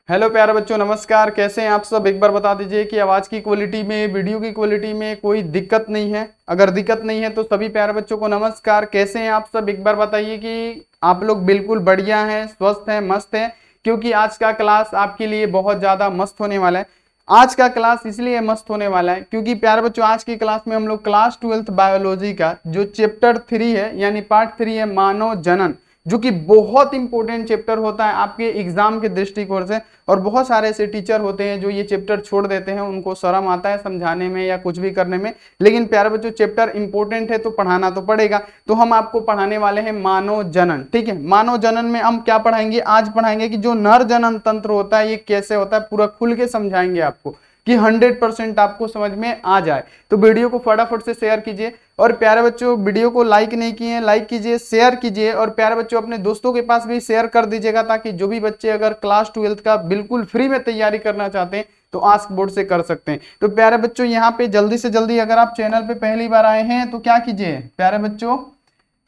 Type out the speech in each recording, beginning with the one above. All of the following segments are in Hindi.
हेलो प्यारे बच्चों, नमस्कार। कैसे हैं आप सब? एक बार बता दीजिए कि आवाज की क्वालिटी में, वीडियो की क्वालिटी में कोई दिक्कत नहीं है। अगर दिक्कत नहीं है तो सभी प्यारे बच्चों को नमस्कार। कैसे हैं आप सब? एक बार बताइए कि आप लोग बिल्कुल बढ़िया हैं, स्वस्थ हैं, मस्त हैं। क्योंकि आज का क्लास आपके लिए बहुत ज्यादा मस्त होने वाला है। आज का क्लास इसलिए मस्त होने वाला है क्योंकि प्यारे बच्चों, आज की क्लास में हम लोग क्लास 12th बायोलॉजी का जो चैप्टर 3 है, यानी पार्ट 3 है, मानव जनन, जो कि बहुत इंपॉर्टेंट चैप्टर होता है आपके एग्जाम के दृष्टिकोण से। और बहुत सारे ऐसे टीचर होते हैं जो ये चैप्टर छोड़ देते हैं, उनको शर्म आता है समझाने में या कुछ भी करने में। लेकिन प्यारे बच्चों, चैप्टर इंपॉर्टेंट है तो पढ़ाना तो पड़ेगा। तो हम आपको पढ़ाने वाले हैं मानव जनन। ठीक है, मानव जनन में हम क्या पढ़ाएंगे? आज पढ़ाएंगे कि जो नर जनन तंत्र होता है ये कैसे होता है, पूरा खुल के समझाएंगे आपको कि 100% आपको समझ में आ जाए। तो वीडियो को फटाफट से शेयर कीजिए। और प्यारे बच्चों, वीडियो को लाइक नहीं किए हैं, लाइक कीजिए, शेयर कीजिए। और प्यारे बच्चों, अपने दोस्तों के पास भी शेयर कर दीजिएगा ताकि जो भी बच्चे अगर क्लास 12th का बिल्कुल फ्री में तैयारी करना चाहते हैं तो आस्क बोर्ड से कर सकते हैं। तो प्यारे बच्चों, यहाँ पे जल्दी से जल्दी, अगर आप चैनल पे पहली बार आए हैं तो क्या कीजिए प्यारे बच्चों,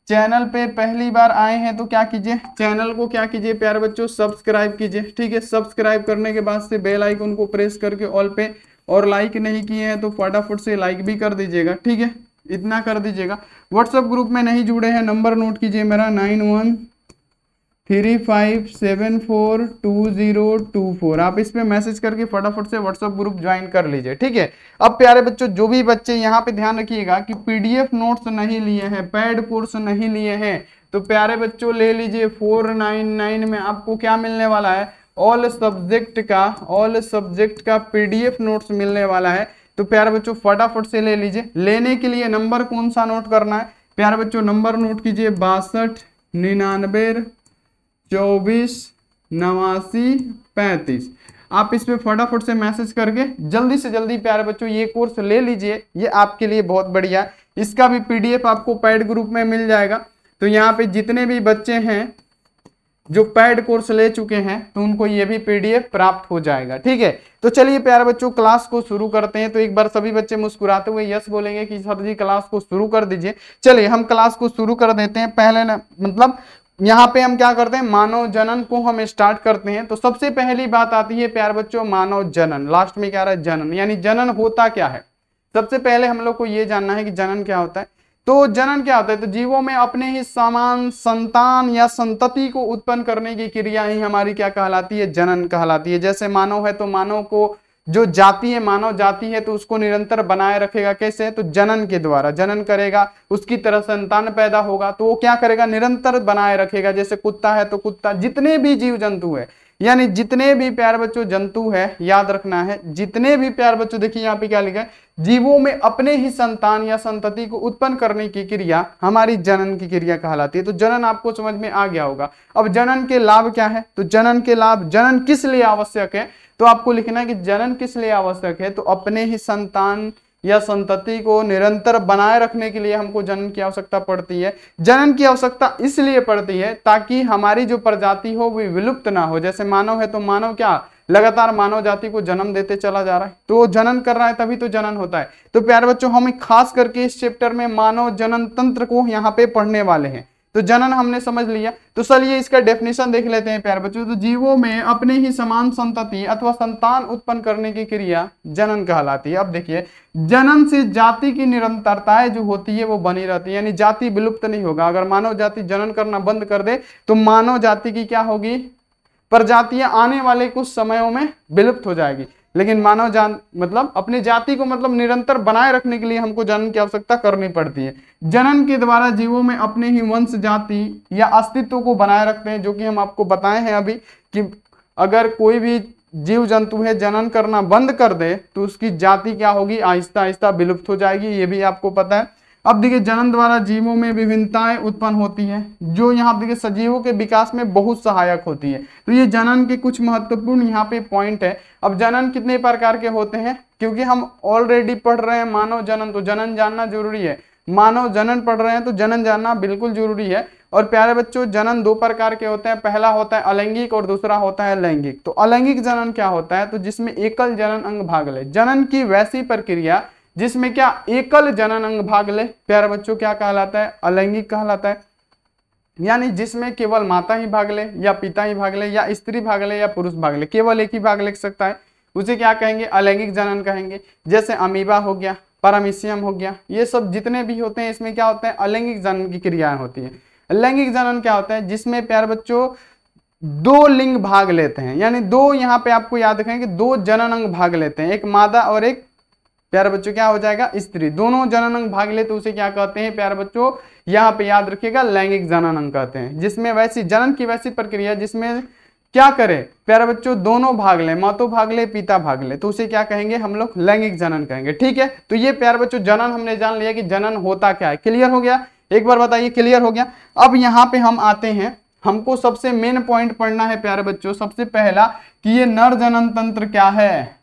चैनल पे पहली बार आए हैं तो क्या कीजिए, चैनल को क्या कीजिए प्यारे बच्चों, सब्सक्राइब कीजिए। ठीक है, सब्सक्राइब करने के बाद से बेल आइकन को प्रेस करके ऑल पे, और लाइक नहीं किए हैं तो फटाफट से लाइक भी कर दीजिएगा। ठीक है, इतना कर दीजिएगा। व्हाट्सएप ग्रुप में नहीं जुड़े हैं, नंबर नोट कीजिए मेरा 9135742024। आप इस पे मैसेज करके फटाफट से व्हाट्सएप ग्रुप ज्वाइन कर लीजिए। ठीक है, अब प्यारे बच्चों, जो भी बच्चे यहाँ पे ध्यान रखिएगा कि पीडीएफ नोट्स नहीं लिए हैं, पेड कोर्स नहीं लिए हैं, तो प्यारे बच्चों ले लीजिए। 499 में आपको क्या मिलने वाला है? ऑल सब्जेक्ट का पीडीएफ नोट्स मिलने वाला है। तो प्यारे बच्चों फटाफट से ले लीजिए। लेने के लिए नंबर कौन सा नोट करना है प्यारे बच्चों? नंबर नोट कीजिए 6299248935। आप इस पे फटाफट से मैसेज करके जल्दी से जल्दी प्यारे बच्चों ये कोर्स ले लीजिए। ये आपके लिए बहुत बढ़िया है। इसका भी पीडीएफ आपको पेड ग्रुप में मिल जाएगा। तो यहाँ पे जितने भी बच्चे हैं जो पेड कोर्स ले चुके हैं तो उनको ये भी पीडीएफ प्राप्त हो जाएगा। ठीक है, तो चलिए प्यारे बच्चों क्लास को शुरू करते हैं। तो एक बार सभी बच्चे मुस्कुराते हुए यस बोलेंगे कि सर जी क्लास को शुरू कर दीजिए। चलिए हम क्लास को शुरू कर देते हैं। पहले ना, मतलब यहाँ पे हम क्या करते हैं, मानव जनन को हम स्टार्ट करते हैं। तो सबसे पहली बात आती है प्यारे बच्चों मानव जनन। लास्ट में क्या रहा है? जनन, यानी जनन होता क्या है। सबसे पहले हम लोग को ये जानना है कि जनन क्या होता है। तो जनन क्या होता है? तो जीवों में अपने ही समान संतान या संतति को उत्पन्न करने की क्रिया ही हमारी क्या कहलाती है? जनन कहलाती है। जैसे मानव है तो मानव को जो जाति है, मानव जाति है, तो उसको निरंतर बनाए रखेगा। कैसे? तो जनन के द्वारा। जनन करेगा, उसकी तरह संतान पैदा होगा तो वो क्या करेगा? निरंतर बनाए रखेगा। जैसे कुत्ता है तो कुत्ता, जितने भी जीव जंतु है, यानी जितने भी प्यार बच्चों जंतु है, याद रखना है, जितने भी प्यार बच्चों, देखिए यहाँ पे क्या लिखा है, जीवों में अपने ही संतान या संतति को उत्पन्न करने की क्रिया हमारी जनन की क्रिया कहलाती है। तो जनन आपको समझ में आ गया होगा। अब जनन के लाभ क्या है? तो जनन के लाभ, जनन किस लिए आवश्यक है? तो आपको लिखना है कि जनन किस लिए आवश्यक है। तो अपने ही संतान या संतति को निरंतर बनाए रखने के लिए हमको जनन की आवश्यकता पड़ती है। जनन की आवश्यकता इसलिए पड़ती है ताकि हमारी जो प्रजाति हो वो विलुप्त ना हो। जैसे मानव है तो मानव क्या लगातार मानव जाति को जन्म देते चला जा रहा है, तो जनन कर रहा है, तभी तो जनन होता है। तो प्यारे बच्चों, हम खास करके इस चैप्टर में मानव जनन तंत्र को यहाँ पे पढ़ने वाले हैं। तो जनन हमने समझ लिया। तो चलिए इसका डेफिनेशन देख लेते हैं प्यारे बच्चों। तो जीवों में अपने ही समान संतति अथवा संतान उत्पन्न करने की क्रिया जनन कहलाती है। अब देखिए, जनन से जाति की निरंतरता जो होती है वो बनी रहती है, यानी जाति विलुप्त नहीं होगा। अगर मानव जाति जनन करना बंद कर दे तो मानव जाति की क्या होगी? प्रजातियां आने वाले कुछ समयों में विलुप्त हो जाएगी। लेकिन मानव जान मतलब अपनी जाति को मतलब निरंतर बनाए रखने के लिए हमको जनन की आवश्यकता करनी पड़ती है। जनन के द्वारा जीवों में अपने ही वंश जाति या अस्तित्व को बनाए रखते हैं, जो कि हम आपको बताए हैं अभी कि अगर कोई भी जीव जंतु है जनन करना बंद कर दे तो उसकी जाति क्या होगी? आहिस्ता आहिस्ता विलुप्त हो जाएगी। ये भी आपको पता है। अब देखिए, जनन द्वारा जीवों में विभिन्नताएं उत्पन्न होती हैं, जो यहाँ देखिए सजीवों के विकास में बहुत सहायक होती है। तो ये जनन के कुछ महत्वपूर्ण यहाँ पे पॉइंट है। अब जनन कितने प्रकार के होते हैं? क्योंकि हम ऑलरेडी पढ़ रहे हैं मानव जनन, तो जनन जानना जरूरी है। मानव जनन पढ़ रहे हैं तो जनन जानना बिल्कुल जरूरी है। और प्यारे बच्चों, जनन दो प्रकार के होते हैं। पहला होता है अलैंगिक और दूसरा होता है लैंगिक। तो अलैंगिक जनन क्या होता है? तो जिसमें एकल जनन अंग भाग ले। जनन की वैसी प्रक्रिया जिसमें क्या एकल जनन अंग भाग ले, प्यारे बच्चों क्या कहलाता है? अलैंगिक कहलाता है। यानी जिसमें केवल माता ही भाग ले या पिता ही भाग ले या स्त्री भाग ले या पुरुष भाग ले, केवल एक ही भाग ले सकता है, उसे क्या कहेंगे? अलैंगिक जनन कहेंगे। जैसे अमीबा हो गया, पैरामीशियम हो गया, ये सब जितने भी होते हैं इसमें क्या होता है? अलैंगिक जनन की क्रियाएं होती है। अलैंगिक जनन क्या होता है? जिसमें प्यारे बच्चों दो लिंग भाग लेते हैं, यानी दो, यहाँ पे आपको याद रखें कि दो जनन अंग भाग लेते हैं, एक मादा और एक प्यारे बच्चों क्या हो जाएगा? स्त्री। दोनों जनन अंग भाग ले तो उसे क्या कहते हैं प्यारे बच्चों? यहाँ पे याद रखिएगा लैंगिक जनन अंग कहते हैं। जिसमें वैसी जनन की वैसी प्रक्रिया जिसमें क्या करे प्यारे बच्चों? दोनों भाग ले, मातो भाग ले, पिता भाग ले, तो उसे क्या कहेंगे हम लोग? लैंगिक जनन कहेंगे। ठीक है, तो ये प्यारे बच्चों जनन हमने जान लिया कि जनन होता क्या है। क्लियर हो गया? एक बार बताइए, क्लियर हो गया? अब यहाँ पे हम आते हैं, हमको सबसे मेन पॉइंट पढ़ना है प्यारे बच्चों, सबसे पहला कि ये नर जनन तंत्र क्या है?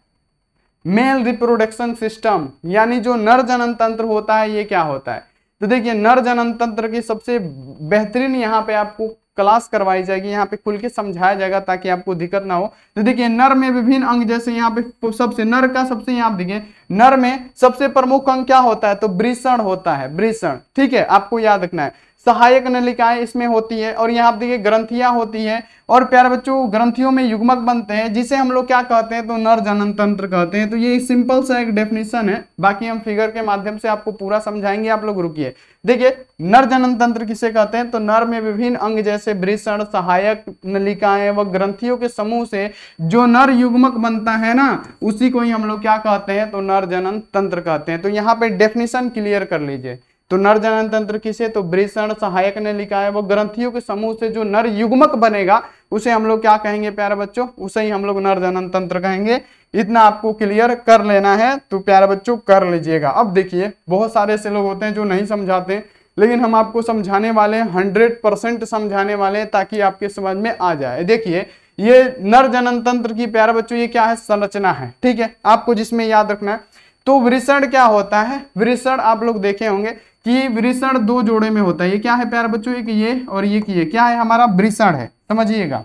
मेल रिप्रोडक्शन सिस्टम, यानी जो नर जनन तंत्र होता है ये क्या होता है? तो देखिए नर जनन तंत्र की सबसे बेहतरीन यहाँ पे आपको क्लास करवाई जाएगी, यहाँ पे खुल के समझाया जाएगा ताकि आपको दिक्कत ना हो। तो देखिए नर में विभिन्न अंग, जैसे यहाँ पे सबसे नर का सबसे यहाँ देखिए नर में सबसे प्रमुख अंग क्या होता है? तो वृषण होता है, वृषण। ठीक है, आपको याद रखना है। सहायक नलिकाएं इसमें होती है और यहाँ देखिए ग्रंथियां होती हैं और प्यारे बच्चों ग्रंथियों में युग्मक बनते हैं जिसे हम लोग क्या कहते हैं? तो नर जनन तंत्र कहते हैं। तो ये सिंपल सा एक डेफिनेशन है, बाकी हम फिगर के माध्यम से आपको पूरा समझाएंगे, आप लोग रुकिए। देखिए नर जनन तंत्र किसे कहते हैं? तो नर में विभिन्न अंग जैसे वृषण, सहायक नलिकाएं व ग्रंथियों के समूह से जो नर युग्मक बनता है ना, उसी को ही हम लोग क्या कहते हैं? तो नर जनन तंत्र कहते हैं। तो यहाँ पे डेफिनेशन क्लियर कर लीजिए। तो नर जनन तंत्र किसे? तो वृषण, सहायक नलिकाएं वो ग्रंथियों के समूह से जो नर युग्मक बनेगा उसे हम लोग क्या कहेंगे प्यारे बच्चों? उसे ही हम लोग नर जनन तंत्र कहेंगे। इतना आपको क्लियर कर लेना है, तो प्यारे बच्चों कर लीजिएगा। अब देखिए बहुत सारे ऐसे लोग होते हैं जो नहीं समझाते, लेकिन हम आपको समझाने वाले हैं, 100% समझाने वाले हैं ताकि आपके समझ में आ जाए। देखिए ये नर जनन तंत्र की प्यारे बच्चों ये क्या है? संरचना है। ठीक है, आपको जिसमें याद रखना है। तो वृषण क्या होता है? वृषण आप लोग देखे होंगे कि वृषण दो जोड़े में होता है। ये क्या है प्यारे बच्चों? एक ये और ये की, ये क्या है? हमारा वृषण है, समझिएगा।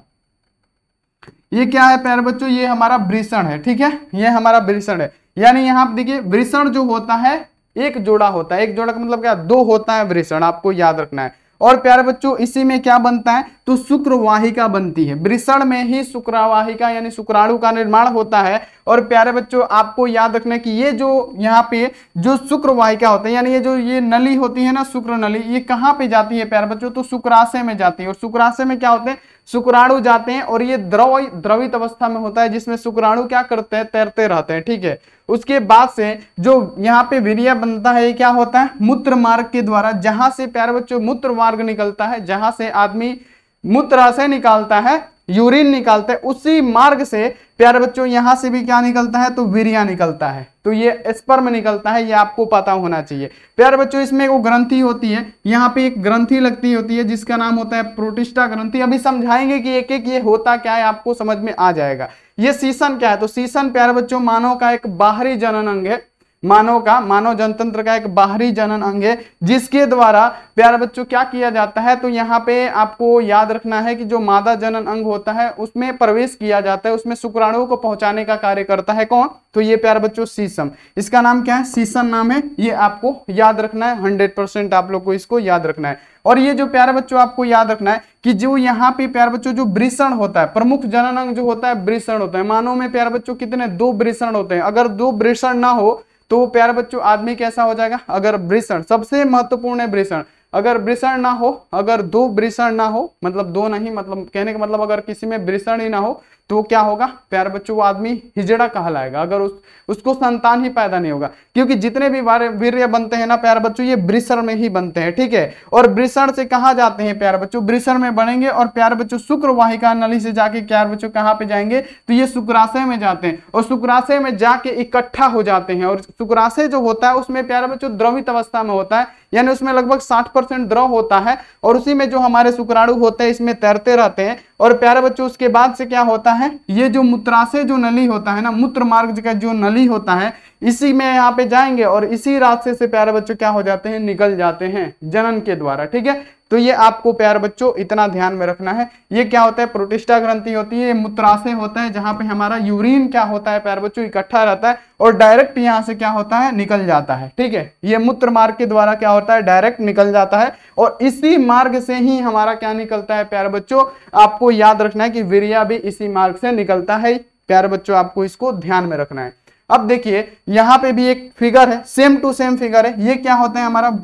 ये क्या है प्यारे बच्चों? ये हमारा वृषण है। ठीक है, ये हमारा वृषण है। यानी यहाँ देखिए वृषण जो होता है एक जोड़ा होता है, एक जोड़ा का मतलब क्या? दो होता है वृषण, आपको याद रखना है। और प्यारे बच्चों इसी में क्या बनता है? तो शुक्रवाहिका बनती है। वृषण में ही शुक्रवाहिका यानी शुक्राणु का निर्माण होता है। और प्यारे बच्चों आपको याद रखना है कि ये जो यहाँ पे जो शुक्रवाहिका होता है, यानी ये जो ये नली होती है ना, शुक्र नली, ये कहाँ पे जाती है प्यारे बच्चों? तो शुक्राशय में जाती है। और शुक्राशय में क्या होते हैं? शुक्राणु जाते हैं और ये द्रवित अवस्था में होता है, जिसमें शुक्राणु क्या करते हैं? तैरते रहते हैं। ठीक है, उसके बाद से जो यहाँ पे वीर्य बनता है, ये क्या होता है? मूत्र मार्ग के द्वारा, जहां से प्यारे बच्चों मूत्र मार्ग निकलता है, जहां से आदमी मूत्राशय निकालता है, यूरिन निकालता है, उसी मार्ग से प्यारे बच्चों यहां से भी क्या निकलता है? तो वीर्य निकलता है। तो ये स्पर्म निकलता है, ये आपको पता होना चाहिए प्यारे बच्चों। इसमें वो ग्रंथि होती है, यहाँ पे एक ग्रंथि लगती होती है जिसका नाम होता है प्रोटिस्टा ग्रंथि। अभी समझाएंगे कि एक एक ये होता क्या है, आपको समझ में आ जाएगा। ये सीसन क्या है? तो सीसन प्यारे बच्चों मानव का एक बाहरी जनन अंग है, मानव जनतंत्र का एक बाहरी जनन अंग है, जिसके द्वारा प्यारे बच्चों क्या किया जाता है? तो यहाँ पे आपको याद रखना है कि जो मादा जनन अंग होता है उसमें प्रवेश किया जाता है, उसमें शुक्राणुओं को पहुंचाने का कार्य करता है कौन? तो ये प्यारे बच्चों सीसम। इसका नाम क्या है? सीसन नाम है। ये आपको याद रखना है, 100% आप लोग को इसको याद रखना है। और ये जो प्यारे बच्चों आपको याद रखना है कि जो यहाँ पे प्यारे बच्चों जो वृषण होता है, प्रमुख जनन अंग जो होता है वृषण होता है। मानव में प्यारे बच्चों कितने? 2 वृषण होते हैं। अगर 2 वृषण ना हो तो प्यारे बच्चों आदमी कैसा हो जाएगा? अगर वृषण, सबसे महत्वपूर्ण है वृषण, अगर वृषण ना हो, अगर 2 वृषण ना हो, मतलब 2 नहीं, मतलब कहने का मतलब अगर किसी में वृषण ही ना हो तो क्या होगा प्यारे बच्चों? वो आदमी हिजड़ा कहलाएगा, अगर उसको संतान ही पैदा नहीं होगा। क्योंकि जितने भी वीर्य बनते हैं ना प्यारे बच्चों, ये वृषण में ही बनते हैं। ठीक है, और वृषण से कहाँ जाते हैं प्यारे बच्चों? वृषण में बनेंगे और प्यारे बच्चों शुक्रवाहिका नली से जाके प्यारे बच्चों कहाँ पे जाएंगे? तो ये शुक्राशय में जाते हैं और शुक्राशय में जाके इकट्ठा हो जाते हैं। और शुक्राशय जो होता है उसमें प्यारे बच्चों द्रवित अवस्था में होता है, यानी उसमें लगभग 60% द्रव होता है और उसी में जो हमारे शुक्राणु होते हैं इसमें तैरते रहते हैं। और प्यारे बच्चों उसके बाद से क्या होता है? ये जो मूत्राशय जो नली होता है ना, मूत्र मार्ग का जो नली होता है, इसी में यहाँ पे जाएंगे और इसी रास्ते से प्यारे बच्चों क्या हो जाते हैं? निकल जाते हैं जनन के द्वारा। ठीक है, तो ये आपको प्यारे बच्चों इतना ध्यान में रखना है। ये क्या होता है, प्रोटिस्टा ग्रंथि होती है, ये मूत्राशय होता है जहां पे हमारा यूरिन क्या होता है प्यारे बच्चों इकट्ठा रहता है और डायरेक्ट यहाँ से क्या होता है निकल जाता है। ठीक है, ये मूत्र मार्ग के द्वारा क्या होता है डायरेक्ट निकल जाता है और इसी मार्ग से ही हमारा क्या निकलता है प्यारे बच्चों, आपको याद रखना है कि वीर्य भी इसी मार्ग से निकलता है। प्यारे बच्चों आपको इसको ध्यान में रखना है। अब देखिए यहाँ पे भी एक फिगर है, सेम टू सेम फिगर है। ये क्या होता है हमारा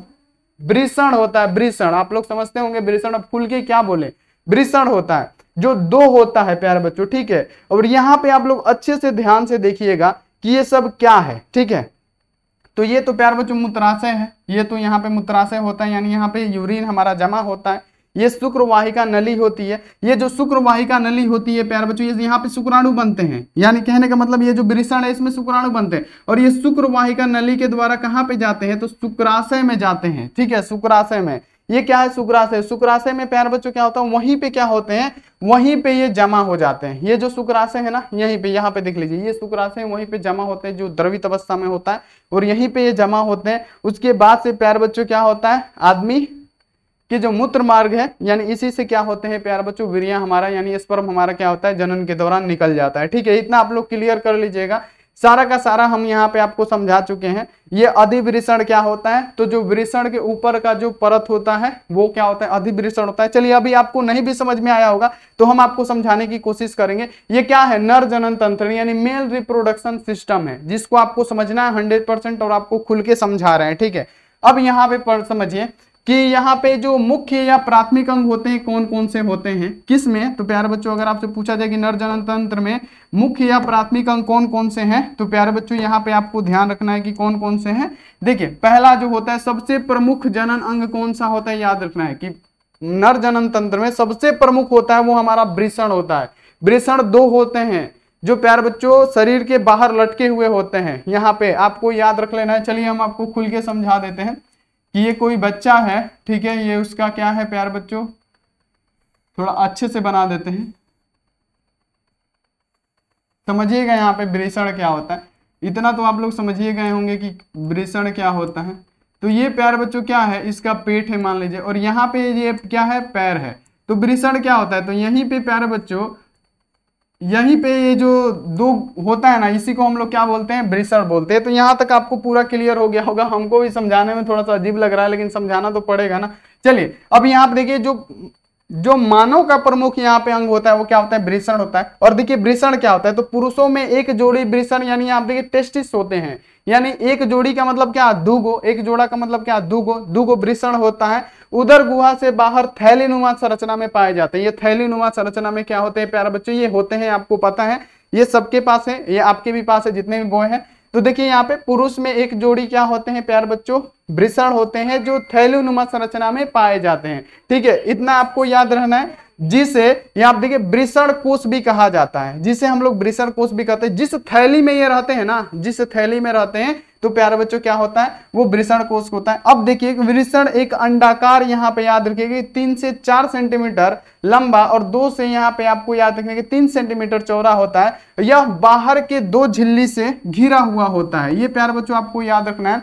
वृषण होता है, वृषण आप लोग समझते होंगे, वृषण अब खुल के क्या बोले, वृषण होता है जो दो होता है प्यारे बच्चों। ठीक है, और यहाँ पे आप लोग अच्छे से ध्यान से देखिएगा कि ये सब क्या है। ठीक है, तो ये तो प्यारे बच्चों मूत्राशय है, ये तो यहाँ पे मूत्राशय होता है यानी यहाँ पे यूरिन हमारा जमा होता है। ये शुक्रवाहिका नली होती है, ये जो शुक्रवाहिका नली होती है प्यारे बच्चों, ये यहाँ पे शुक्राणु बनते हैं, यानी कहने का मतलब ये जो वृषण है इसमें शुक्राणु बनते हैं और ये शुक्रवाहिका नली के द्वारा कहाँ पे जाते हैं, तो शुक्राशय में जाते हैं। ठीक है, शुक्राशय में, ये क्या है शुक्राशय, शुक्राशय में प्यारे बच्चों क्या होता है, वहीं पे क्या होते हैं, वहीं पे ये जमा हो जाते हैं। ये जो शुक्राशय है ना, यहीं पे, यहाँ पे देख लीजिए, ये शुक्राशय वहीं पे जमा होते हैं जो द्रवित अवस्था में होता है और यहीं पे ये जमा होते हैं। उसके बाद से प्यारे बच्चों क्या होता है, आदमी कि जो मूत्र मार्ग है यानी इसी से क्या होते हैं प्यारे बच्चों, वीर्य हमारा यानी स्पर्म हमारा क्या होता है जनन के दौरान निकल जाता है। ठीक है, इतना आप लोग क्लियर कर लीजिएगा। सारा का सारा हम यहाँ पे आपको समझा चुके हैं। ये अधिवृषण क्या होता है, तो जो वृषण के ऊपर का जो परत होता है वो क्या होता है, अधिवृषण होता है। चलिए अभी आपको नहीं भी समझ में आया होगा तो हम आपको समझाने की कोशिश करेंगे। ये क्या है, नर जनन तंत्र यानी मेल रिप्रोडक्शन सिस्टम है, जिसको आपको समझना है 100% और आपको खुल के समझा रहे हैं। ठीक है, अब यहाँ पे समझिए कि यहाँ पे जो मुख्य या प्राथमिक अंग होते हैं कौन कौन से होते हैं, किस में, तो प्यारे बच्चों अगर आपसे पूछा जाए कि नर जनन तंत्र में मुख्य या प्राथमिक अंग कौन कौन से हैं, तो प्यारे बच्चों यहाँ पे आपको ध्यान रखना है कि कौन कौन से हैं। देखिए पहला जो होता है सबसे प्रमुख जनन अंग कौन सा होता है, याद रखना है कि नर जनन तंत्र में सबसे प्रमुख होता है वो हमारा वृषण होता है। वृषण दो होते हैं जो प्यारे बच्चों शरीर के बाहर लटके हुए होते हैं, यहाँ पे आपको याद रख लेना है। चलिए हम आपको खुल के समझा देते हैं कि ये कोई बच्चा है, ठीक है, ये उसका क्या है प्यारे बच्चों, थोड़ा अच्छे से बना देते हैं, समझिएगा यहाँ पे वृषण क्या होता है। इतना तो आप लोग समझिए गए होंगे कि वृषण क्या होता है। तो ये प्यारे बच्चों क्या है, इसका पेट है मान लीजिए और यहाँ पे ये क्या है, पैर है। तो वृषण क्या होता है, तो यहीं पे प्यारे बच्चों, यहीं पे ये जो दो होता है ना, इसी को हम लोग क्या बोलते हैं, वृषण बोलते हैं। तो यहाँ तक आपको पूरा क्लियर हो गया होगा। हमको भी समझाने में थोड़ा सा अजीब लग रहा है लेकिन समझाना तो पड़ेगा ना। चलिए अब यहाँ पे देखिए जो मानव का प्रमुख यहाँ पे अंग होता है वो क्या होता है, वृषण होता है। और देखिए वृषण क्या होता है, तो पुरुषों में एक जोड़ी वृषण यानी आप देखिए टेस्टिस होते हैं, यानी एक जोड़ी का मतलब क्या, दूगो, एक जोड़ा का मतलब क्या, दूगो वृषण होता है। उदर गुहा से बाहर थैलीनुमा संरचना में पाए जाते हैं। ये थैलीनुमा संरचना में क्या होते हैं प्यारे बच्चों, ये होते हैं, आपको पता है, ये सबके पास है, ये आपके भी पास है जितने भी बॉय हैं। तो देखिए यहाँ पे पुरुष में एक जोड़ी क्या होते हैं प्यारे बच्चों, वृषण होते हैं जो थैलीनुमा संरचना में पाए जाते हैं। ठीक है, इतना आपको याद रहना है, जिसे यहाँ देखिए वृषण कोष भी कहा जाता है, जिसे हम लोग वृषण कोष भी कहते हैं। जिस थैली में ये रहते हैं ना, जिस थैली में रहते हैं तो प्यारे बच्चों क्या होता है, वो वृषण कोष होता है। अब देखिए वृषण एक अंडाकार, यहाँ पे याद रखिएगा 3 से 4 सेंटीमीटर लंबा और 2 से यहाँ पे आपको याद रखिएगा 3 सेंटीमीटर चौड़ा होता है। यह बाहर के 2 झिल्ली से घिरा हुआ होता है। ये प्यारे बच्चों आपको याद रखना है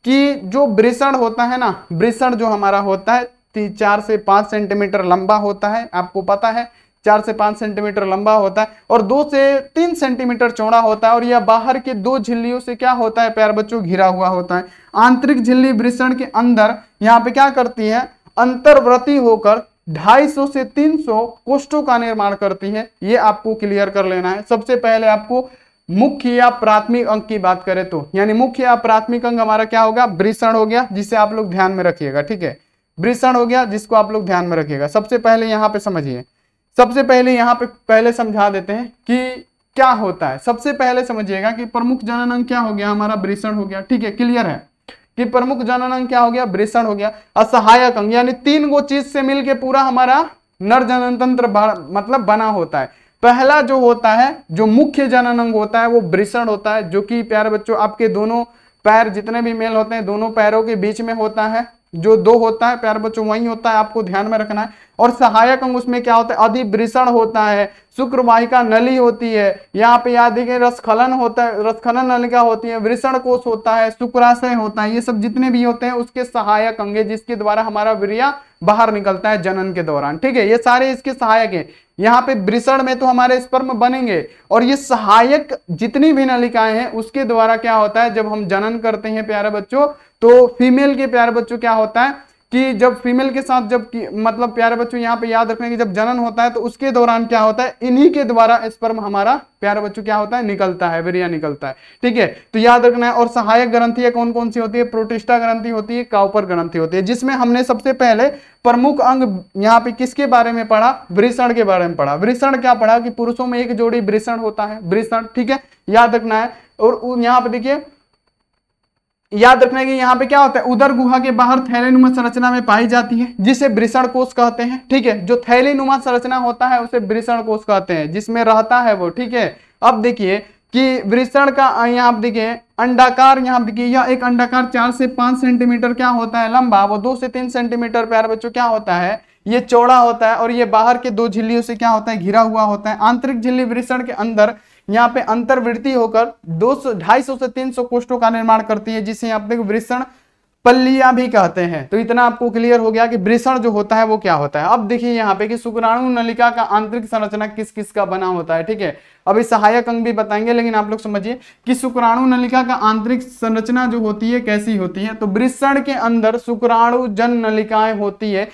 कि जो वृषण होता है ना, वृषण जो हमारा होता है 4 से 5 सेंटीमीटर लंबा होता है, आपको पता है 4 से 5 सेंटीमीटर लंबा होता है और 2 से 3 सेंटीमीटर चौड़ा होता है। और यह बाहर के 2 झिल्लियों से क्या होता है प्यारे बच्चों, घिरा हुआ होता है। आंतरिक झिल्ली वृषण के अंदर यहाँ पे क्या करती है, अंतर्वृत्ति होकर 250 से 300 कोष्ठों का निर्माण करती है। ये आपको क्लियर कर लेना है। सबसे पहले आपको मुख्य या प्राथमिक अंग की बात करें तो, यानी मुख्य या प्राथमिक अंग हमारा क्या होगा, वृषण हो गया, जिसे आप लोग ध्यान में रखिएगा। ठीक है, वृषण हो गया जिसको आप लोग ध्यान में रखिएगा। सबसे पहले यहाँ पे समझिए, सबसे पहले यहाँ पे पहले समझा देते हैं कि क्या होता है। सबसे पहले समझिएगा कि प्रमुख जनन अंग क्या हो गया, हमारा वृषण हो गया। ठीक है, क्लियर है कि प्रमुख जनन अंग क्या हो गया, वृषण हो गया। असहायक अंग यानी 3 गो चीज से मिलके पूरा हमारा नर जनन तंत्र मतलब बना होता है। पहला जो होता है, जो मुख्य जनन अंग होता है वो वृषण होता है, जो कि प्यारे बच्चों आपके दोनों पैर जितने भी मेल होते हैं दोनों पैरों के बीच में होता है। जो 2 होता है प्यारे बच्चों वही होता है, आपको ध्यान में रखना है। और सहायक अंग उसमें क्या होता है, अधिवृषण होता है, शुक्रवाहिका नली होती है, यहाँ पे याद देखिए रसखलन होता है, रसखलन नलिका होती है, वृषण कोश होता है, शुक्राशय होता है, ये सब जितने भी होते हैं उसके सहायक अंग जिसके द्वारा हमारा वीर्य बाहर निकलता है जनन के दौरान। ठीक है, ये सारे इसके सहायक है। यहाँ पे वृषण में तो हमारे स्पर्म बनेंगे, और ये सहायक जितनी भी नलिकाएं हैं उसके द्वारा क्या होता है, जब हम जनन करते हैं प्यारे बच्चों, तो फीमेल के प्यारे बच्चों क्या होता है कि जब फीमेल के साथ जब मतलब प्यारे बच्चों यहाँ पे याद रखने की जब जनन होता है तो उसके दौरान क्या होता है, इन्हीं के द्वारा स्पर्म हमारा प्यारे बच्चों क्या होता है, निकलता है, वीर्य निकलता है। ठीक है, तो याद रखना है। और सहायक ग्रंथि कौन कौन सी होती है, प्रोटिस्टा ग्रंथि होती है, काउपर ग्रंथि होती है, जिसमें हमने सबसे पहले प्रमुख अंग यहाँ पे किसके बारे में पढ़ा, वृषण के बारे में पढ़ा। वृषण क्या पढ़ा कि पुरुषों में एक जोड़ी वृषण होता है, वृषण। ठीक है, याद रखना है। और यहाँ पे देखिए याद रखना है कि यहाँ पे क्या होता है, उदर गुहा के बाहर थैलीनुमा संरचना में पाई जाती है, जिसे वृषण कोश कहते हैं। ठीक है, जो थैलीनुमा संरचना होता है उसे वृषण कोश कहते हैं, जिसमें रहता है वो। ठीक है, अब देखिए कि वृषण का यहाँ पे देखिए अंडाकार, यहाँ पे देखिए यह एक अंडाकार 4 से 5 सेंटीमीटर क्या होता है लंबा, वो 2 से 3 सेंटीमीटर प्यारे बच्चों क्या होता है, ये चौड़ा होता है, और ये बाहर के 2 झिल्लियों से क्या होता है, घिरा हुआ होता है। आंतरिक झिल्ली वृषण के अंदर यहाँ पे अंतर्वृत्ति होकर 250 से 300 कोष्ठों का निर्माण करती है, जिसे आप देखो वृषण पल्लियां भी कहते हैं। तो इतना आपको क्लियर हो गया कि वृषण जो होता है वो क्या होता है। अब देखिए यहाँ पे कि शुक्राणु नलिका का आंतरिक संरचना किस किस का बना होता है। ठीक है, अभी सहायक अंग भी बताएंगे, लेकिन आप लोग समझिए कि शुक्राणु नलिका का आंतरिक संरचना जो होती है कैसी होती है। तो वृषण के अंदर शुक्राणु जन नलिकाएं होती है,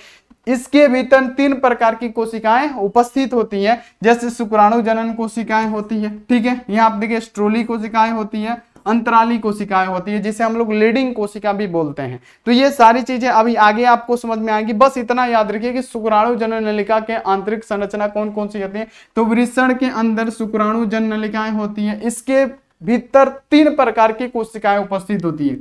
इसके भीतर 3 प्रकार की कोशिकाएं उपस्थित होती हैं, जैसे शुक्राणु जनन कोशिकाएं होती है। ठीक है, यहाँ आप देखिए स्ट्रोली कोशिकाएं होती है, अंतराली कोशिकाएं होती है, जिसे हम लोग लीडिंग कोशिका भी बोलते हैं। तो ये सारी चीजें अभी आगे आपको समझ में आएंगी। बस इतना याद रखिए कि शुक्राणु जनन नलिका के आंतरिक संरचना कौन कौन सी होती है। तो वृषण के अंदर शुक्राणु जन नलिकाएं होती है, इसके भीतर 3 प्रकार की कोशिकाएं उपस्थित होती है।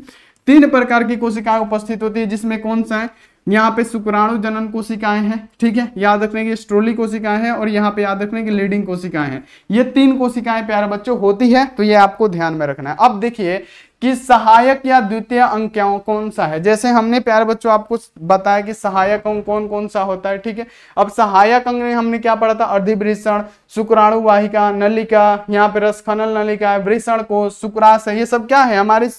3 प्रकार की कोशिकाएं उपस्थित होती है, जिसमें कौन सा है, यहाँ पे शुक्राणु जनन कोशिकाएं हैं। ठीक है, याद रखने की स्ट्रोली कोशिकाएं हैं, और यहाँ पे याद रखने की लीडिंग कोशिकाएं हैं। ये 3 कोशिकाएं प्यारे बच्चों होती है, तो ये आपको ध्यान में रखना है। अब देखिए कि सहायक या द्वितीय अंग क्या कौन सा है। जैसे हमने प्यारे बच्चों आपको बताया कि सहायक अंग कौन कौन सा होता है। ठीक है, अब सहायक अंग में हमने क्या पढ़ा था, अधिवृषण, शुक्राणु वाहिका, नलिका, यहाँ पे रसखनल नलिका, वृषण कोश, शुक्राशय, ये सब क्या है हमारे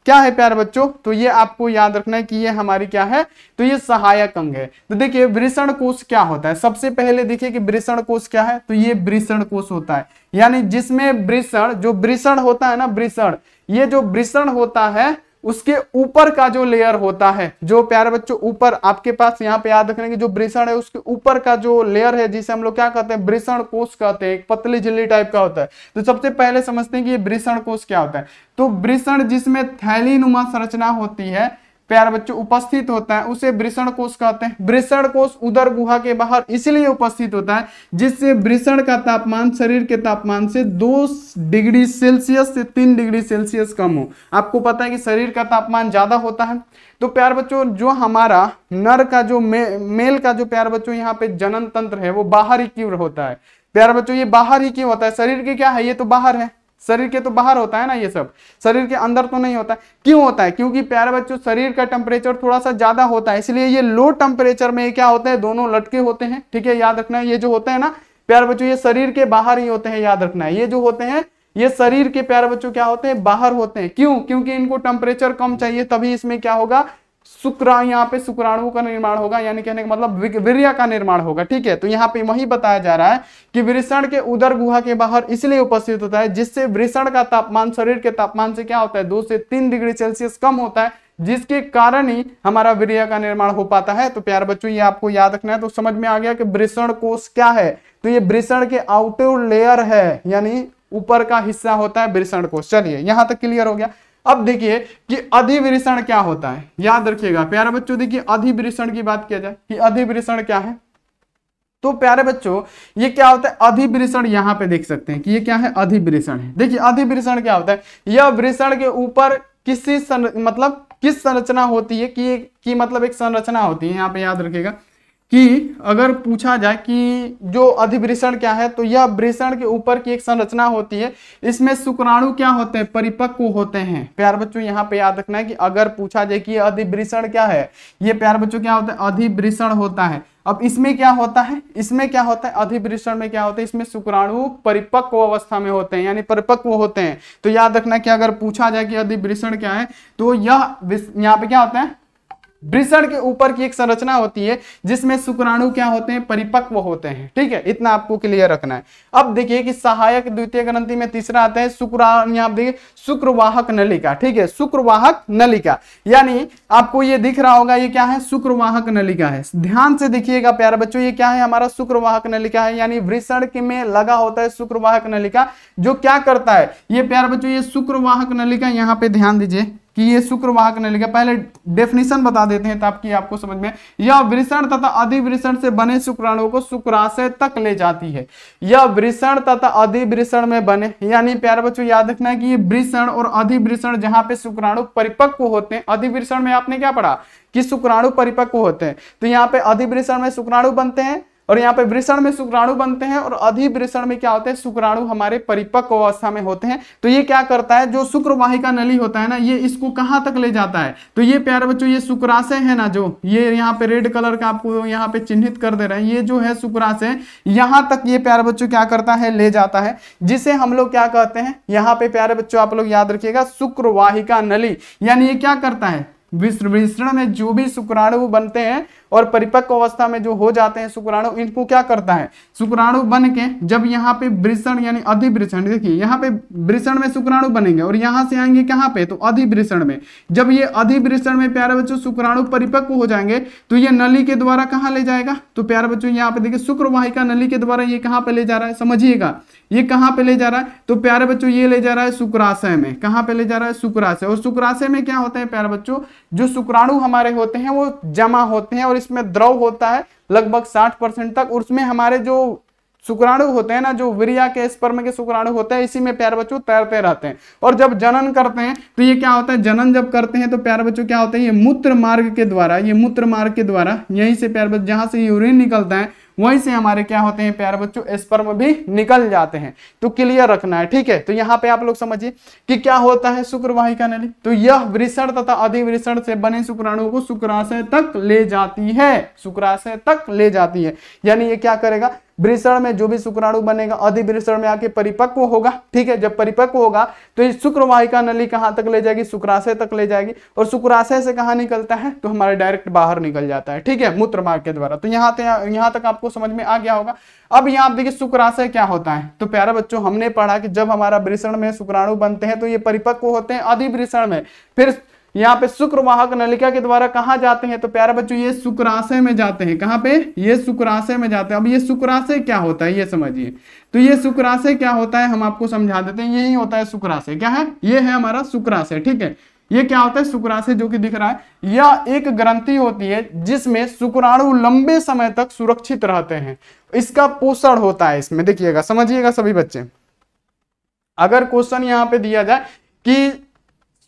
क्या है प्यारे बच्चों। तो ये आपको याद रखना है कि ये हमारी क्या है, तो ये सहायक अंग है। तो देखिए वृषण कोश क्या होता है, सबसे पहले देखिए कि वृषण कोश क्या है। तो ये वृषण कोश होता है, यानी जिसमें वृषण, जो वृषण होता है ना, वृषण, ये जो वृषण होता है उसके ऊपर का जो लेयर होता है, जो प्यारे बच्चों ऊपर आपके पास यहाँ पे याद रखने की जो वृषण है उसके ऊपर का जो लेयर है, जिसे हम लोग क्या कहते हैं, वृषण कोश कहते हैं। एक पतली झिल्ली टाइप का होता है। तो सबसे पहले समझते हैं कि ये वृषण कोश क्या होता है। तो वृषण जिसमें थैलीनुमा संरचना होती है प्यारे बच्चों उपस्थित होता है, उसे वृषण कोश कहते हैं। वृषण कोश उदर गुहा के बाहर इसलिए उपस्थित होता है जिससे वृषण का तापमान शरीर के तापमान से 2 डिग्री सेल्सियस से 3 डिग्री सेल्सियस कम हो। आपको पता है कि शरीर का तापमान ज्यादा होता है, तो प्यारे बच्चों जो हमारा नर का जो मेल का जो प्यारे बच्चों यहाँ पे जनन तंत्र है वो बाहर ही क्यों होता है। प्यारे बच्चों ये बाहर ही क्यों होता है, शरीर के क्या है, ये तो बाहर है, शरीर के तो बाहर होता है ना, ये सब शरीर के अंदर तो नहीं होता। क्यों होता है, क्योंकि प्यारे बच्चों शरीर का टेम्परेचर थोड़ा सा ज्यादा होता है, इसलिए ये लो टेम्परेचर में क्या होते हैं, दोनों लटके होते हैं। ठीक है, याद रखना है ये जो होते हैं ना प्यारे बच्चों ये शरीर के बाहर ही होते हैं। याद रखना है ये जो होते हैं ये शरीर के प्यारे बच्चों क्या होते हैं, बाहर होते हैं। क्यों, क्योंकि इनको टेम्परेचर कम चाहिए, तभी इसमें क्या होगा, यहाँ पे शुक्राणु का निर्माण होगा, यानी कहने का मतलब वीर्य का निर्माण होगा। ठीक है, तो यहाँ पे वही बताया जा रहा है कि वृषण के उदर गुहा के बाहर इसलिए उपस्थित होता है जिससे वृषण का तापमान शरीर के तापमान से क्या होता है, 2 से 3 डिग्री सेल्सियस कम होता है, जिसके कारण ही हमारा वीर्य का निर्माण हो पाता है। तो प्यारे बच्चों ये आपको याद रखना है। तो समझ में आ गया कि वृषण कोश क्या है। तो ये वृषण के आउटर लेयर है, यानी ऊपर का हिस्सा होता है वृषण कोश। चलिए यहां तक क्लियर हो गया। अब देखिए कि अधिवृषण क्या होता है, याद रखिएगा प्यारे बच्चों। देखिए अधिवृषण की बात किया जाए कि अधिवृषण क्या है, तो प्यारे बच्चों ये क्या होता है, अधिवृषण यहाँ पे देख सकते हैं कि ये क्या है, अधिवृषण है। देखिए अधिवृषण क्या होता है, यह वृषण के ऊपर मतलब किस संरचना होती है कि मतलब एक संरचना होती है, यहाँ पे याद रखिएगा कि अगर पूछा जाए कि जो अधिवृषण क्या है, तो यह वृषण के ऊपर की एक संरचना होती है, इसमें शुक्राणु क्या होते हैं, परिपक्व होते हैं। प्यार बच्चों यहाँ पे याद रखना है कि अगर पूछा जाए कि अधिवृषण क्या है, ये प्यार बच्चों क्या होता है, अधिवृषण होता है। अब इसमें क्या होता है, इसमें क्या होता है, अधिवृषण में क्या होता है, इसमें शुक्राणु परिपक्व अवस्था में होते हैं, यानी परिपक्व होते हैं। तो याद रखना कि अगर पूछा जाए कि अधिवृषण क्या है, तो यह यहाँ पे क्या होता है, वृषण के ऊपर की एक संरचना होती है जिसमें शुक्राणु क्या होते हैं, परिपक्व होते हैं। ठीक है, इतना आपको क्लियर रखना है। अब देखिए कि सहायक द्वितीय ग्रंथि में तीसरा आता है शुक्राणु, यहाँ देखिए शुक्रवाहक नलिका। ठीक है, शुक्रवाहक नलिका, यानी आपको ये दिख रहा होगा ये क्या है, शुक्रवाहक नलिका है। ध्यान से देखिएगा प्यारे बच्चों, ये क्या है, हमारा शुक्रवाहक नलिका है, यानी वृषण में लगा होता है शुक्रवाहक नलिका, जो क्या करता है, ये प्यारे बच्चों ये शुक्रवाहक नलिका, यहाँ पे ध्यान दीजिए कि ये शुक्रवाहक नलिका, पहले डेफिनेशन बता देते हैं ताकि आपको समझ में। यह वृषण तथा अधिवृषण से बने शुक्राणुओं को शुक्राशय तक ले जाती है। यह वृषण तथा अधिवृषण में बने, यानी प्यारे बच्चों याद रखना है कि ये वृषण और अधिवृषण जहां पे शुक्राणु परिपक्व होते हैं, अधिवृषण में आपने क्या पढ़ा कि शुक्राणु परिपक्व होते हैं, तो यहाँ पे अधिवृषण में शुक्राणु बनते हैं और यहाँ पे वृषण में शुक्राणु बनते हैं, और अधिवृषण में क्या होते हैं, शुक्राणु हमारे परिपक्व अवस्था में होते हैं। तो ये क्या करता है, जो शुक्रवाहिका नली होता है ना, ये इसको कहां तक ले जाता है, तो ये प्यारे बच्चों ये शुक्राशय है ना, जो ये यहाँ पे रेड कलर का आपको यहाँ पे चिन्हित कर दे रहे हैं, ये जो है शुक्राशय, यहां तक ये प्यारे बच्चों क्या करता है, ले जाता है, जिसे हम लोग क्या कहते हैं, यहाँ पे प्यारे बच्चों आप लोग याद रखिएगा शुक्रवाहिका नली। यानी ये क्या करता है, वृषण में जो भी शुक्राणु बनते हैं और परिपक्व अवस्था में जो हो जाते हैं शुक्राणु, इनको क्या करता है, शुक्राणु बन के जब यहाँ पे वृषण यानी अधिवृषण, देखिए यहाँ पे वृषण में शुक्राणु बनेंगे और यहाँ से आएंगे कहाँ पे, तो अधिवृषण में। जब ये अधिवृषण में प्यारे बच्चों शुक्राणु परिपक्व हो जाएंगे तो ये नली के द्वारा कहाँ ले जाएगा, तो प्यारे बच्चों यहाँ पे देखिए शुक्रवाहिका नली के द्वारा ये कहाँ पे ले जा रहा है, समझिएगा ये कहाँ पे ले जा रहा है, तो प्यारे बच्चों ये ले जा रहा है शुक्राशय में। कहाँ पे ले जा रहा है, शुक्राशय। और शुक्राशय में क्या होते हैं प्यारे बच्चों, जो शुक्राणु हमारे होते हैं वो जमा होते हैं और इसमें द्रव होता है लगभग 60% तक। उसमें हमारे जो शुक्राणु होते हैं ना, जो वीर्या के स्पर्म के शुक्राणु होते हैं, इसी में प्यारे बच्चों तैरते रहते हैं। और जब जनन करते हैं तो ये क्या होता है, जनन जब करते हैं तो प्यारे बच्चों क्या होता है, ये मूत्र मार्ग के द्वारा, ये मूत्र मार्ग के द्वारा यहीं से प्यारे बच्चों जहां से यूरिन निकलता है वहीं से हमारे क्या होते हैं प्यारे बच्चों, स्पर्म भी निकल जाते हैं। तो क्लियर रखना है, ठीक है। तो यहाँ पे आप लोग समझिए कि क्या होता है शुक्रवाहिका नली, तो यह वृषण तथा अधिवृषण से बने शुक्राणुओं को शुक्राशय तक ले जाती है, शुक्राशय तक ले जाती है। यानी ये क्या करेगा, वृषण में जो भी शुक्राणु बनेगा अधिवृषण में आके परिपक्व होगा, ठीक है। जब परिपक्व होगा तो ये शुक्रवाहिका नली कहां तक ले जाएगी, शुक्राशय तक ले जाएगी। और शुक्राशय से कहां निकलता है, तो हमारे डायरेक्ट बाहर निकल जाता है, ठीक है, मूत्र मार्ग के द्वारा। तो यहाँ तक आपको समझ में आ गया होगा। अब यहाँ आप देखिए शुक्राशय क्या होता है, तो प्यारे बच्चों हमने पढ़ा कि जब हमारा वृषण में शुक्राणु बनते हैं तो ये परिपक्व होते हैं अधिवृषण में, फिर यहाँ पे शुक्रवाहक नलिका के द्वारा कहाँ जाते हैं, तो प्यारे बच्चों ये शुक्राशय में जाते हैं। कहाँ पे, ये शुक्राशय में जाते हैं। अब ये शुक्राशय क्या होता है ये समझिए, तो ये शुक्राशय क्या होता है हम आपको समझा देते हैं। यही होता है शुक्राशय, क्या है, ये है हमारा शुक्राशय, ठीक है। ये क्या होता है शुक्राशय, जो कि दिख रहा है, यह एक ग्रंथि होती है जिसमें शुक्राणु लंबे समय तक सुरक्षित रहते हैं। इसका पोषण होता है इसमें, देखिएगा समझिएगा सभी बच्चे। अगर क्वेश्चन यहाँ पे दिया जाए कि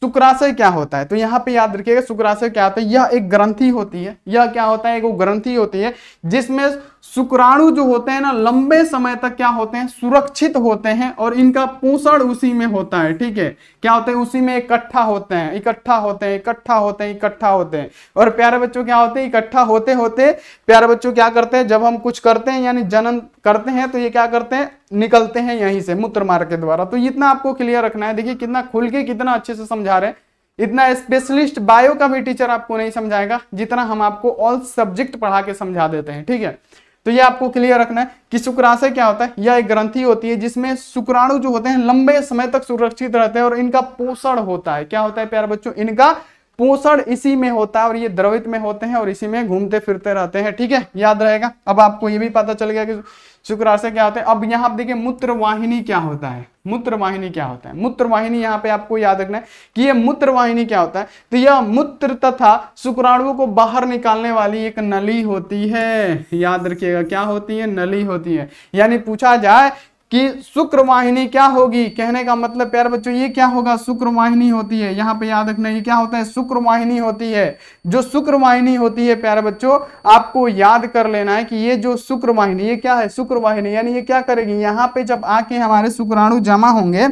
शुक्राशय क्या होता है, तो यहाँ पे याद रखिएगा शुक्राशय क्या होता है, यह एक ग्रंथि होती है। यह क्या होता है, एक ग्रंथि होती है जिसमें शुक्राणु जो होते हैं ना लंबे समय तक क्या होते हैं, सुरक्षित होते हैं और इनका पोषण उसी में होता है, ठीक है। क्या होते हैं, उसी में इकट्ठा होते हैं, इकट्ठा होते हैं, इकट्ठा होते हैं, इकट्ठा होते हैं। और प्यारे बच्चों क्या होते हैं, इकट्ठा होते होते प्यारे बच्चों क्या करते हैं, जब हम कुछ करते हैं यानी जनन करते हैं तो ये क्या करते हैं, निकलते हैं यहीं से मूत्र मार्ग के द्वारा। तो इतना आपको क्लियर रखना है। देखिए कितना खुल के कितना अच्छे से समझा रहे हैं। इतना स्पेशलिस्ट बायो का भी टीचर आपको नहीं समझाएगा जितना हम आपको ऑल सब्जेक्ट पढ़ा के समझा देते हैं, ठीक है। तो ये आपको क्लियर रखना है कि शुक्राशय क्या होता है, यह एक ग्रंथि होती है जिसमें शुक्राणु जो होते हैं लंबे समय तक सुरक्षित रहते हैं और इनका पोषण होता है। क्या होता है प्यारे बच्चों, इनका पोषण इसी में होता है और ये द्रवित में होते हैं और इसी में घूमते फिरते रहते हैं, ठीक है, याद रहेगा। अब आपको ये भी पता चल गया कि शुक्राशय क्या होता है। अब यहाँ आप देखिए मूत्रवाहिनी क्या होता है, मूत्रवाहिनी क्या होता है। मूत्रवाहिनी यहाँ पे आपको याद रखना है कि ये मूत्रवाहिनी क्या होता है, तो यह मूत्र तथा शुक्राणुओं को बाहर निकालने वाली एक नली होती है। याद रखिएगा क्या होती है, नली होती है। यानी पूछा जाए कि शुक्रवाहिनी क्या होगी, कहने का मतलब प्यारे बच्चों ये क्या होगा, शुक्रवाहिनी होती है। यहाँ पे याद रखना ये क्या होता है, शुक्रवाहिनी होती है। जो शुक्रवाहिनी होती है प्यारे बच्चों, आपको याद कर लेना है कि ये जो शुक्रवाहिनी ये क्या है, शुक्रवाहिनी यानी ये क्या करेगी, यहाँ पे जब आके हमारे शुक्राणु जमा होंगे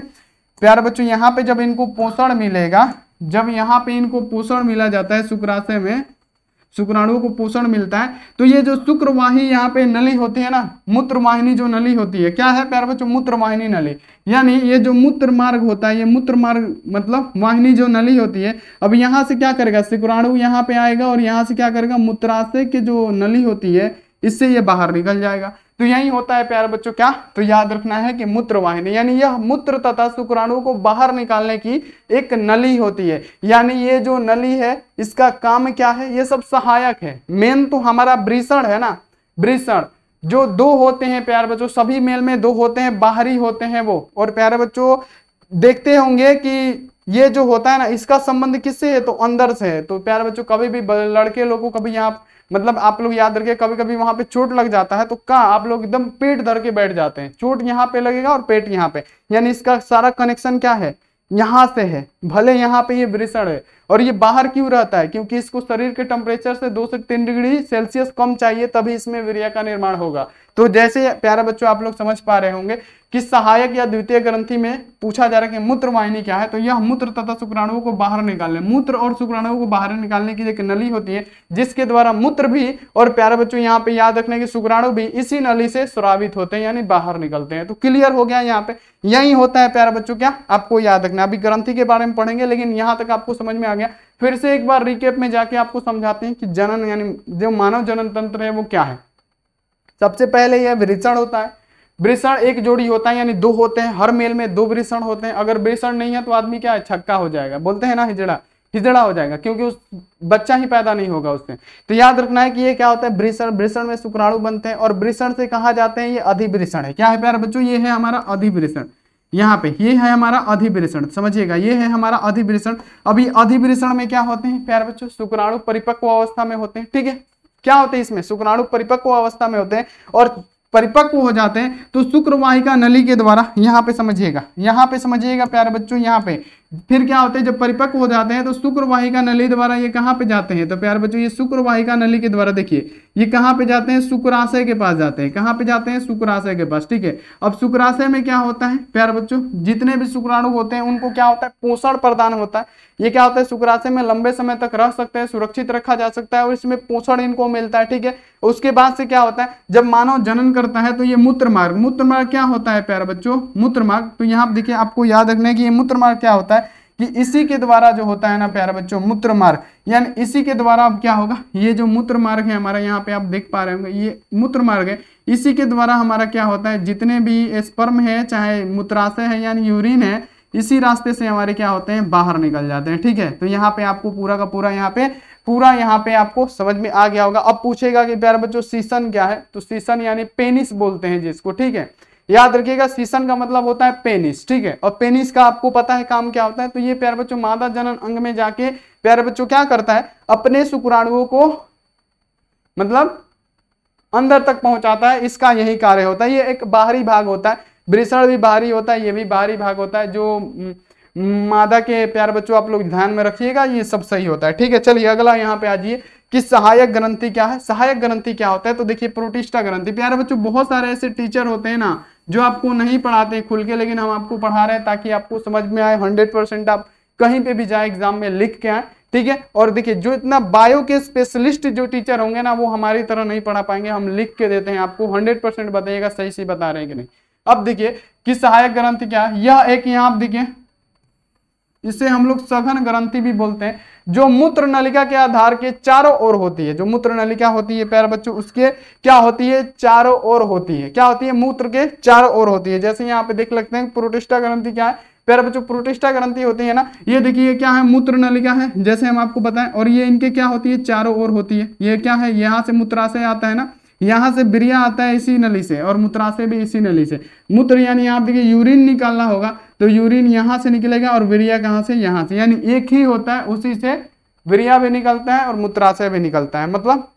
प्यारे बच्चों, यहाँ पे जब इनको पोषण मिलेगा, जब यहाँ पे इनको पोषण मिला जाता है शुक्राशय में, शुक्राणुओं को पोषण मिलता है, तो ये जो शुक्रवाही यहाँ पे नली होती है ना, मूत्रवाहिनी जो नली होती है, क्या है प्यारे बच्चों, मूत्रवाहिनी नली, यानी ये जो मूत्र मार्ग होता है, ये मूत्र मार्ग मतलब वाहिनी जो नली होती है, अब यहाँ से क्या करेगा, शुक्राणु यहाँ पे आएगा और यहाँ से क्या करेगा, मूत्राशय की जो नली होती है इससे ये बाहर निकल जाएगा। तो यही होता है प्यारे बच्चों क्या, तो याद रखना है कि मूत्रवाहिनी यानी यह मूत्र तथा शुक्राणु को बाहर निकालने की एक नली होती है। यानी ये जो नली है इसका काम क्या है, ये सब सहायक है। मेन तो हमारा वृषण है ना, वृषण जो दो होते हैं प्यारे बच्चों, सभी मेल में दो होते हैं, बाहरी होते हैं वो। और प्यारे बच्चों देखते होंगे कि ये जो होता है ना, इसका संबंध किससे है, तो अंदर से है। तो प्यारे बच्चों कभी भी लड़के लोगों को कभी यहाँ मतलब आप लोग याद रखिए, कभी कभी वहां पे चोट लग जाता है तो कहाँ आप लोग एकदम पेट धर के बैठ जाते हैं, चोट यहाँ पे लगेगा और पेट यहाँ पे, यानी इसका सारा कनेक्शन क्या है, यहाँ से है। भले यहाँ पे ये वृषण है और ये बाहर क्यों रहता है, क्योंकि इसको शरीर के टेम्परेचर से 2 से 3 डिग्री सेल्सियस कम चाहिए, तभी इसमें वीर्य का निर्माण होगा। तो जैसे प्यारे बच्चों आप लोग समझ पा रहे होंगे कि सहायक या द्वितीय ग्रंथि में पूछा जा रहा है कि मूत्रवाहिनी क्या है, तो यह मूत्र तथा शुक्राणुओं को बाहर निकालने, मूत्र और शुक्राणुओं को बाहर निकालने की एक नली होती है, जिसके द्वारा मूत्र भी और प्यारे बच्चों यहाँ पे याद रखने की शुक्राणु भी इसी नली से स्रावित होते हैं, यानी बाहर निकलते हैं। तो क्लियर हो गया यहाँ पे, यही होता है प्यारे बच्चों क्या, आपको याद रखना। अभी ग्रंथि के बारे में पढ़ेंगे, लेकिन यहाँ तक आपको समझ में आ गया। फिर से एक बार रिकेप में जाके आपको समझाते हैं कि जनन यानी जो मानव जनन तंत्र है वो क्या है। सबसे पहले यह वृषण होता है, वृषण एक जोड़ी होता है, यानी दो होते हैं, हर मेल में 2 वृषण होते हैं। अगर वृषण नहीं है तो आदमी क्या है, छक्का हो जाएगा, बोलते हैं ना हिजड़ा, हिजड़ा हो जाएगा, क्योंकि उस बच्चा ही पैदा नहीं होगा उससे। तो याद रखना है कि ये क्या होता है, वृषण, वृषण में शुक्राणु बनते हैं और वृषण से कहा जाते हैं ये अधिवृषण है। क्या है प्यारे बच्चों, ये है हमारा अधिवृषण, यहाँ पे ये है हमारा अधिवृषण, समझिएगा ये है हमारा अधिवृषण। अभी अधिवृषण में क्या होते हैं प्यारे बच्चों, शुक्राणु परिपक्व अवस्था में होते हैं, ठीक है। क्या होते हैं इसमें, शुक्राणु परिपक्व अवस्था में होते हैं और परिपक्व हो जाते हैं तो शुक्रवाहिका नली के द्वारा, यहाँ पे समझिएगा प्यारे बच्चों, यहाँ पे फिर क्या होते हैं, जब परिपक्व हो जाते हैं तो शुक्रवाहिका नली द्वारा ये कहाँ पे जाते हैं, तो प्यारे बच्चों ये शुक्रवाहिका नली के द्वारा देखिए ये कहाँ पे जाते हैं, शुक्राशय के पास जाते हैं। कहाँ पे जाते हैं, शुक्राशय के पास, ठीक है। अब शुक्राशय में क्या होता है प्यारे बच्चों, जितने भी शुक्राणु होते हैं उनको क्या होता है, पोषण प्रदान होता है। ये क्या होता है, शुक्राशय में लंबे समय तक रह सकते हैं, सुरक्षित रखा जा सकता है और इसमें पोषण इनको मिलता है, ठीक है। उसके बाद से क्या होता है, जब मानव जनन करता है तो ये मूत्र मार्ग, मूत्र मार्ग क्या होता है प्यारे बच्चों, मूत्र मार्ग। तो यहाँ देखिए आपको याद रखना है कि ये मूत्र मार्ग क्या होता है, कि इसी के द्वारा जो होता है ना प्यारे बच्चों मूत्र मार्ग, यानी इसी के द्वारा अब क्या होगा, ये जो मूत्र मार्ग है हमारा, यहाँ पे आप देख पा रहे होंगे ये मूत्र मार्ग है, इसी के द्वारा हमारा क्या होता है, जितने भी स्पर्म है चाहे मूत्राशय है यानी यूरिन है, इसी रास्ते से हमारे क्या होते हैं, बाहर निकल जाते हैं, ठीक है। तो यहाँ पे आपको पूरा का पूरा यहाँ पे आपको समझ में आ गया होगा। अब पूछेगा कि प्यारे बच्चों सीसन क्या है, तो सीसन यानी पेनिस बोलते हैं जिसको, ठीक है। याद रखिएगा सीसन का मतलब होता है पेनिस, ठीक है। और पेनिस का आपको पता है काम क्या होता है, तो ये प्यारे बच्चों मादा जनन अंग में जाके प्यारे बच्चों क्या करता है, अपने शुक्राणुओं को मतलब अंदर तक पहुंचाता है, इसका यही कार्य होता है। ये एक बाहरी भाग होता है, वृषण भी बाहरी होता है, ये भी बाहरी भाग होता है। जो मादा के प्यारे बच्चों आप लोग ध्यान में रखिएगा, ये सब सही होता है, ठीक है। चलिए अगला यहाँ पे आ जाइए कि सहायक ग्रंथि क्या है। सहायक ग्रंथि क्या होता है, तो देखिए प्रोटिस्टा ग्रंथि। प्यारे बच्चों बहुत सारे ऐसे टीचर होते हैं ना जो आपको नहीं पढ़ाते खुल के, लेकिन हम आपको पढ़ा रहे हैं ताकि आपको समझ में आए, 100% आप कहीं पे भी जाए एग्जाम में लिख के आए, ठीक है। और देखिए जो इतना बायो के स्पेशलिस्ट जो टीचर होंगे ना, वो हमारी तरह नहीं पढ़ा पाएंगे, हम लिख के देते हैं आपको, 100% बताइएगा सही से बता रहे हैं कि नहीं। अब देखिए कि सहायक ग्रंथि क्या है, यह एक यहाँ आप देखिए इसे हम लोग सघन ग्रंथि भी बोलते हैं, जो मूत्र नलिका के आधार के चारों ओर होती है। जो मूत्र नलिका होती है प्यारे बच्चों, उसके क्या होती है, चारों ओर होती है। क्या होती है, मूत्र के चारों ओर होती है। जैसे यहाँ पे देख लगते हैं प्रोटिस्टा ग्रंथि क्या है प्यारे बच्चों, प्रोटिस्टा ग्रंथि होती है ना, ये देखिए क्या है, मूत्र नलिका है जैसे हम आपको बताएं, और ये इनके क्या होती है, चारों ओर होती है। ये क्या है, यहाँ से मूत्राशय आता है ना, यहाँ से वीर्य आता है इसी नली से, और मूत्राशय भी इसी नली से। मूत्र यानी आप देखिए यूरिन निकालना होगा तो यूरिन यहाँ से निकलेगा और वीर्य कहाँ से, यहाँ से, यानी एक ही होता है, उसी से वीर्य भी निकलता है और मूत्राशय भी निकलता है। मतलब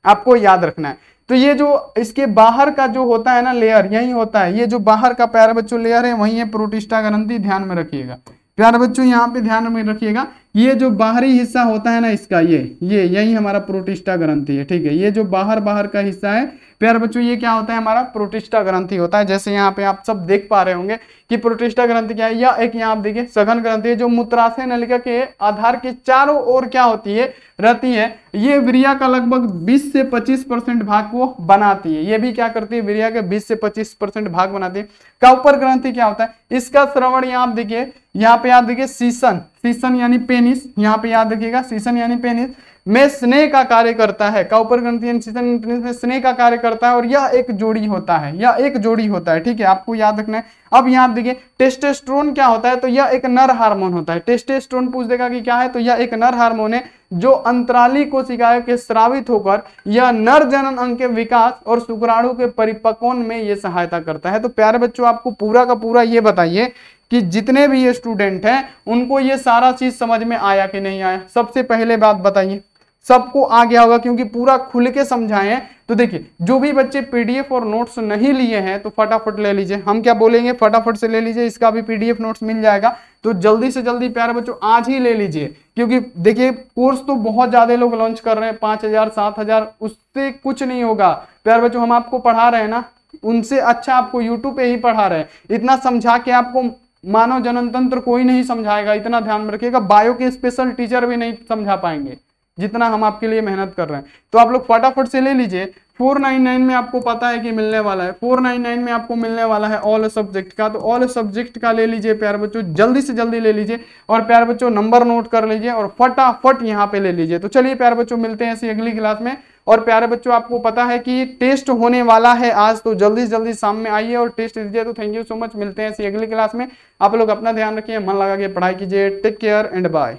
आपको याद रखना है तो ये जो इसके बाहर का जो होता है ना लेयर, यही होता है, ये जो बाहर का प्यारे बच्चों लेयर है वही है प्रोटिस्टा ग्रंथि, ध्यान में रखिएगा प्यारे बच्चों, यहाँ पे ध्यान में रखिएगा। ये जो बाहरी हिस्सा होता है ना इसका, ये यही हमारा प्रोटिस्टा ग्रंथि है, ठीक है। ये जो बाहर का हिस्सा है प्यारे बच्चों, ये क्या होता है, हमारा प्रोटिस्टा ग्रंथि होता है। जैसे यहाँ पे आप सब देख पा रहे होंगे कि प्रोटिस्टा ग्रंथि क्या है, या एक यहाँ आप देखिए सघन ग्रंथि है जो मूत्राशय नलिका के आधार के चारों ओर क्या होती है, रहती है। ये वीर्या का लगभग 20 से 25% भाग को बनाती है। ये भी क्या करती है, वीर्या के 20 से 25% भाग बनाती है। काउपर ग्रंथि क्या होता है, इसका श्रवण यहाँ आप देखिए, यहाँ पे याद देखिए सीसन यानी पेनिस, यहाँ पे याद रखिएगा सीसन यानी पेनिस में स्नेह का कार्य करता है। काउपर ग्रंथि यानी सीसन में स्नेह का कार्य करता है और यह एक जोड़ी होता है, ठीक है, आपको याद रखना है। अब यहाँ देखिए टेस्टोस्टेरोन क्या होता है, तो यह एक नर हार्मोन होता है। टेस्टोस्टेरोन पूछ देगा कि क्या है, तो यह एक नर हार्मोन है जो अंतराली कोशिकाओं के स्रावित होकर यह नर जनन अंग के विकास और शुक्राणु के परिपक्वन में यह सहायता करता है। तो प्यारे बच्चों आपको पूरा का पूरा ये बताइए कि जितने भी ये स्टूडेंट हैं उनको ये सारा चीज समझ में आया कि नहीं आया। सबसे पहले बात बताइए, सबको आ गया होगा क्योंकि पूरा खुल के समझाए हैं। तो देखिए जो भी बच्चे पीडीएफ और नोट्स नहीं लिए हैं तो फटाफट ले लीजिए, हम क्या बोलेंगे फटाफट से ले लीजिए, इसका भी पीडीएफ नोट्स मिल जाएगा। तो जल्दी से जल्दी प्यारे बच्चों आज ही ले लीजिए, क्योंकि देखिए कोर्स तो बहुत ज्यादा लोग लॉन्च कर रहे हैं, 5000 7000, उससे कुछ नहीं होगा प्यारे बच्चों। हम आपको पढ़ा रहे हैं ना, उनसे अच्छा आपको यूट्यूब पे ही पढ़ा रहे हैं। इतना समझा के आपको मानव जनन तंत्र कोई नहीं समझाएगा, इतना ध्यान में रखिएगा। बायो के स्पेशल टीचर भी नहीं समझा पाएंगे जितना हम आपके लिए मेहनत कर रहे हैं। तो आप लोग फटाफट से ले लीजिए। 499 में आपको पता है कि मिलने वाला है, 499 में आपको मिलने वाला है ऑल सब्जेक्ट का। तो ऑल सब्जेक्ट का ले लीजिए प्यारे बच्चों, जल्दी से जल्दी ले लीजिए और प्यारे बच्चों नंबर नोट कर लीजिए और फटाफट यहाँ पे ले लीजिए। तो चलिए प्यारे बच्चों मिलते हैं ऐसी अगली क्लास में। और प्यारे बच्चों आपको पता है कि टेस्ट होने वाला है आज, तो जल्दी से जल्दी शाम में आइए और टेस्ट दीजिए। तो थैंक यू सो मच, मिलते हैं ऐसी अगली क्लास में। आप लोग अपना ध्यान रखिए, मन लगा के पढ़ाई कीजिए। Take care and bye.